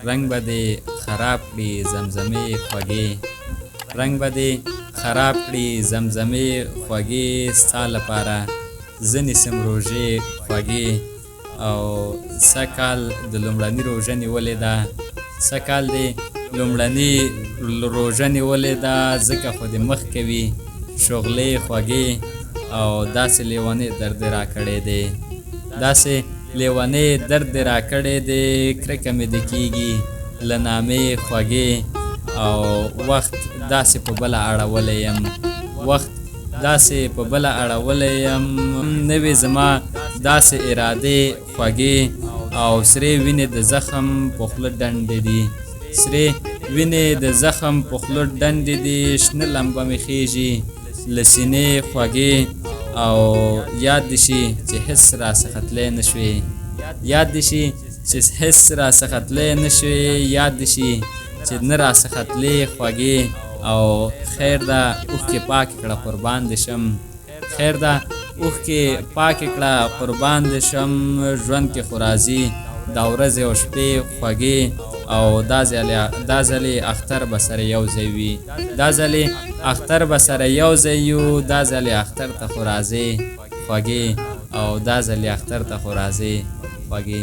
رنگ به دې خراب کړي زمزمې خوږې، رنگ به دې خراب کړي زمزمې خوږې، ستا لپاره زه نیسم روژې خوږې. او سږ کال د لومړني روژه نیولې ده، سږ کال دې لومړني روژه نیولې ده، ځکه خو دې مخ کوي شغلې خوږې. او داسې لیونی درد دې را کړی دی، داسې لیونی درد دې را کړی دی، کرکه مې دې کېږي له نامې خوږې. او وخت داسې په بله اړولی یم، وخت داسې په بله اړولی یم، نوې زما داسې ارادې خوږې. او سرې وینې د زخم په خوله ډنډې دي، سرې وینې د زخم په خوله ډنډې دي، شنه لمبه مې خیژي له سینې خوږې. او یاد دې شي چې هېڅ راڅخه تلی نه شوې، یاد دې شي چې هېڅ راڅخه تلی نه شوې، یاد دې شي چې نه راڅخه تلې خوږې. او خیر ده اوښکې پاکې کړه قربان دې شم، خیر ده اوښکې پاکې کړه قربان دې شم، ژوند کې خو راځي دا ورځې او شپې خوږې. او دا ځلې اختر به سره یو ځای وي، دا ځلې اختر به سره یو ځای یو، دا ځلې اختر ته خو راځې خوږې. او دا ځلې اختر ته خو راځې خوږې.